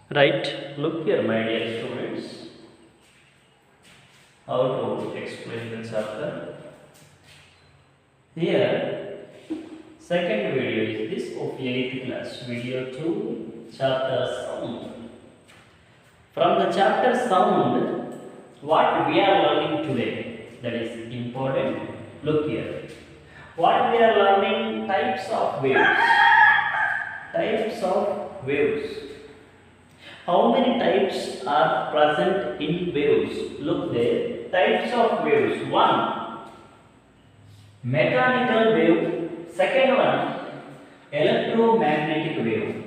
Right, look here, my dear students, how to explain the chapter. Here, second video is this of 8th class, video 2, chapter sound. From the chapter sound, what we are learning today, that is important. Look here. What we are learning, types of waves. Types of waves. How many types are present in waves? Look there. Types of waves. One, mechanical wave. Second one, electromagnetic wave.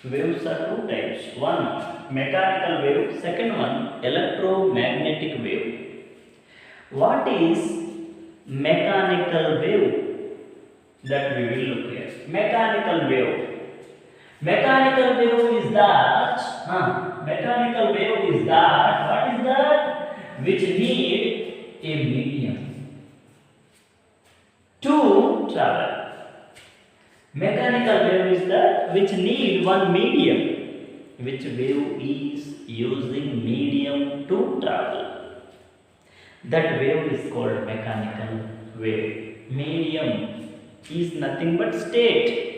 Waves are two types. One, mechanical wave. Second one, electromagnetic wave. What is mechanical wave? That we will look at. Mechanical wave. Mechanical wave is that, what is that? Which need a medium to travel. Mechanical wave is that which need one medium. Which wave is using medium to travel. That wave is called mechanical wave. Medium is nothing but state.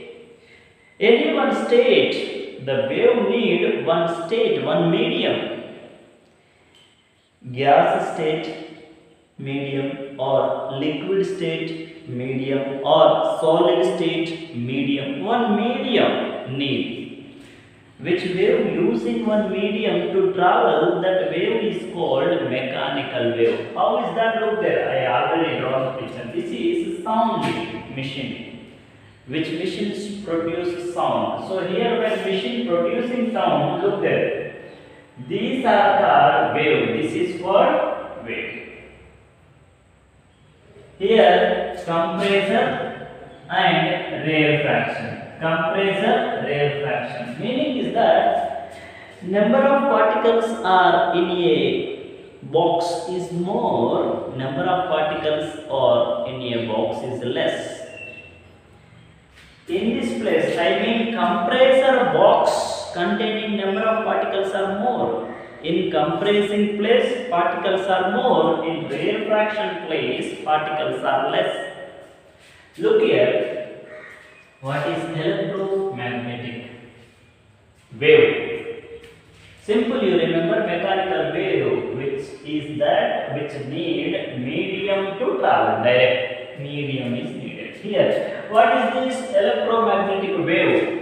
Any one state, the wave need one state, one medium. Gas state, medium, or liquid state, medium, or solid state, medium. One medium need. Which wave using one medium to travel, that wave is called mechanical wave. How is that? Look there, I already drawn the picture. This is sound machine. Which machines produce sound. So here when machine producing sound, look there. These are called wave. This is for wave. Here compressor and rarefaction. Compressor, rarefaction. Meaning is that number of particles are in a box is more, number of particles are in a box is less. In this place, I mean compressor box containing number of particles are more. In compressing place, particles are more. In rarefaction place, particles are less. Look here. What is electromagnetic wave? Simple, you remember mechanical wave, which is that which need medium to travel. Direct medium is needed. Here, what is this electromagnetic wave?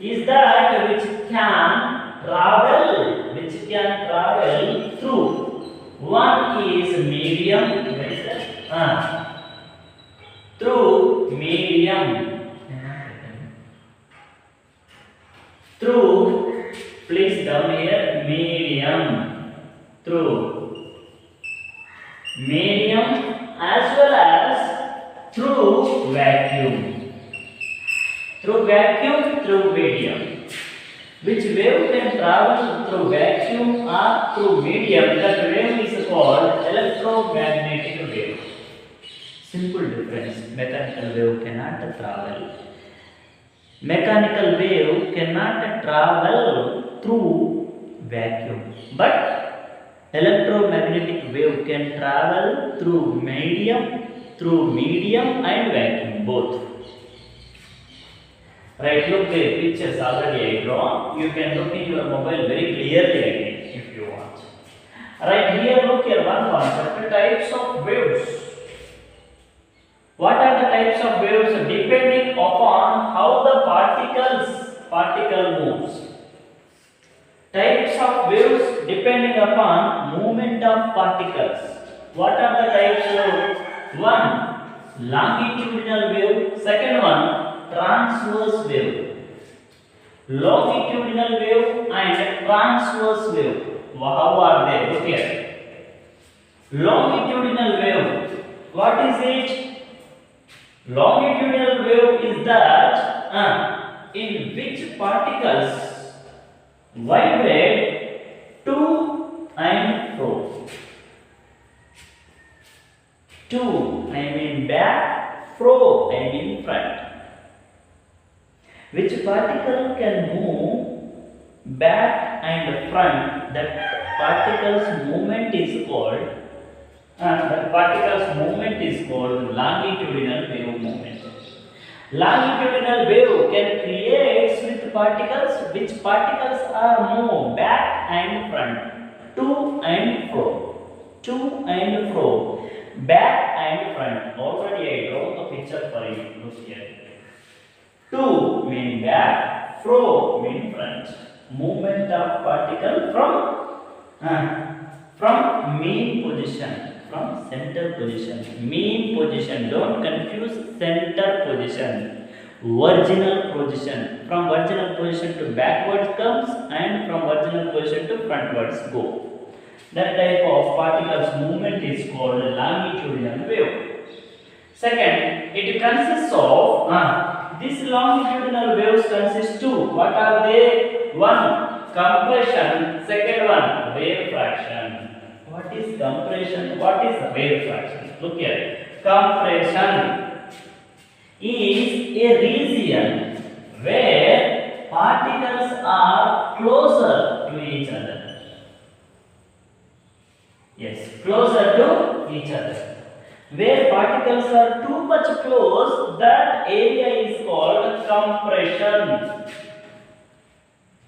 Is that which can travel through. One is medium, through medium, through, please down here, medium, through medium as well as through vacuum. Through vacuum, through medium. Which wave can travel through vacuum or through medium? That wave is called electromagnetic wave. Simple difference. Mechanical wave cannot travel. Mechanical wave cannot travel through vacuum. But electromagnetic wave can travel through medium and vacuum, both. Right, look the pictures already I drawn. You can look in your mobile very clearly again if you want. Right, here look here one concept, the types of waves. What are the types of waves? Depending upon how the particle moves. Types of waves depending upon movement of particles. What are the types of? One, longitudinal wave. Second one, transverse wave. Longitudinal wave and transverse wave. How are they? Look here. Longitudinal wave. What is it? Longitudinal wave is that in which particles vibrate to and fro. To, I mean back, fro, I mean front. Which particle can move back and front, that particle's movement is called longitudinal wave movement. Longitudinal wave can create with particles which particles are moved back and front, to and fro, back and front. Already I draw the picture for you. Look here. To mean back, fro mean front. Movement of particle from mean position, from center position. Mean position. Don't confuse center position. Virginal position. From virginal position to backwards comes, and from virginal position to frontwards go. That type of particles movement is called longitudinal wave. Second, it consists of these longitudinal waves consist two. What are they? One, compression. Second one, rarefaction. What is compression? What is rarefaction? Look here. Compression is a region where particles are closer to each other. Yes, closer to each other. Where particles are too much close, that area is called compression.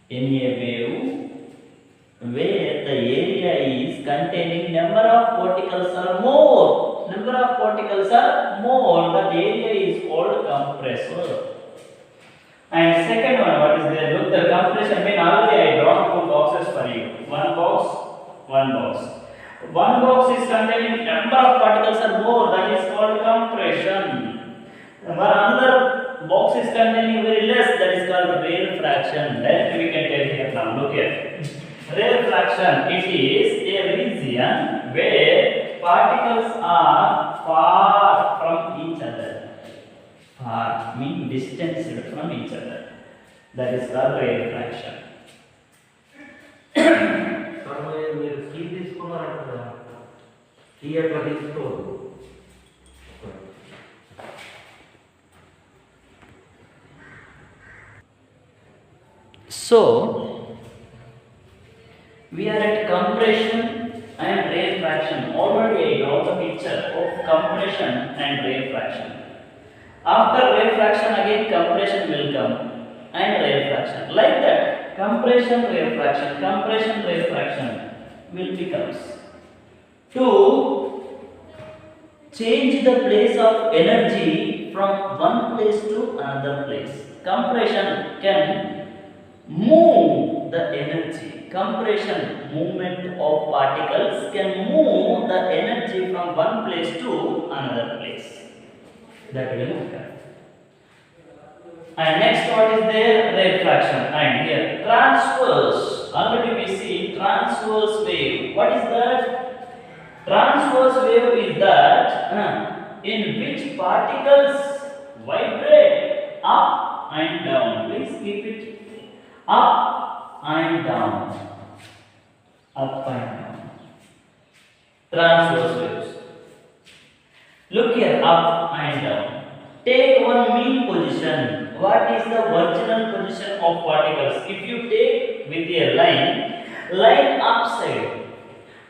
In a wave where the area is containing number of particles are more, that area is called compressor. And second one, what is there? Look, the compression mean already I drawn two boxes for you. One box. One box is containing number of particles are more, that is called compression. Another box is containing very less, that is called rarefaction. That we can tell here now. Look here. Rarefaction, it is a region where particles are far from each other. Far means distanced from each other. That is called rarefaction. So, we are at compression and rarefaction. Already I draw the picture of compression and rarefaction. After rarefaction, again compression will come and rarefaction. Like that, compression, rarefaction will becomes. To change the place of energy from one place to another place. Compression can move the energy. Compression, movement of particles, can move the energy from one place to another place. That will happen. And next, what is there? Rarefaction. And here, transverse. Already we see transverse wave. What is that? Transverse wave is that in which particles vibrate up and down. Please keep it up and down. Up and down. Transverse waves. Look here, up and down. Take one mean position. What is the virginal position of particles? If you take with a line upside,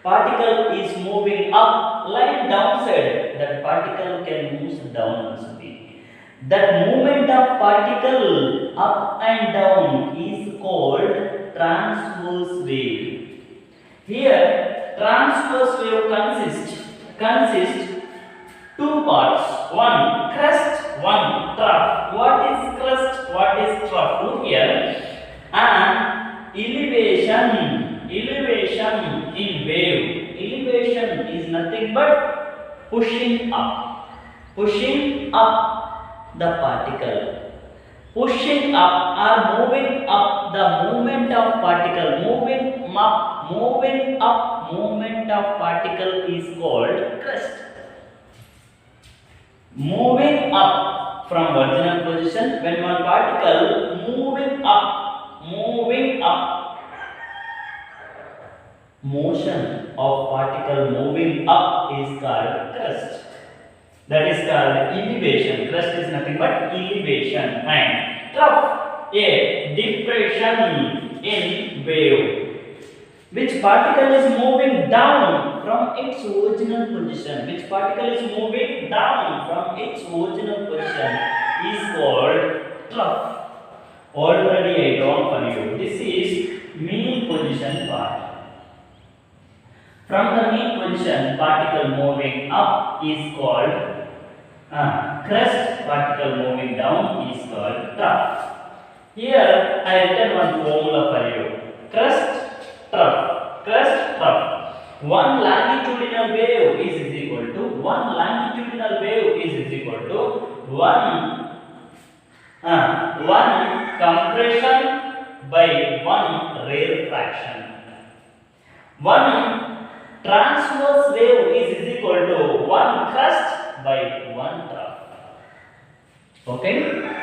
particle is moving up, line downside, that particle can move down also. That movement of particle up and down is called transverse wave. Here, transverse wave consists two parts. One crest, one trough. What is crest? What is trough? Look here. And elevation in wave. Elevation is nothing but pushing up the particle. Pushing up or moving up, the movement of particle. Movement up, movement of particle is called crest. Moving up from virginal position, when one particle moving up, motion of particle moving up is called crest. That is called elevation. Crest is nothing but elevation. And trough, a depression in wave. Which particle is moving down from its original position? Which particle is moving down from its original position is called trough. Already I drawn for you. This is mean position part. From the mean position, particle moving up is called crest. Particle moving down is called trough. Here I written one formula for you. Crest, trough. Crest, trough. One longitudinal wave is equal to one compression by one rarefaction. One transverse wave is equal to one crest by one trough. Okay?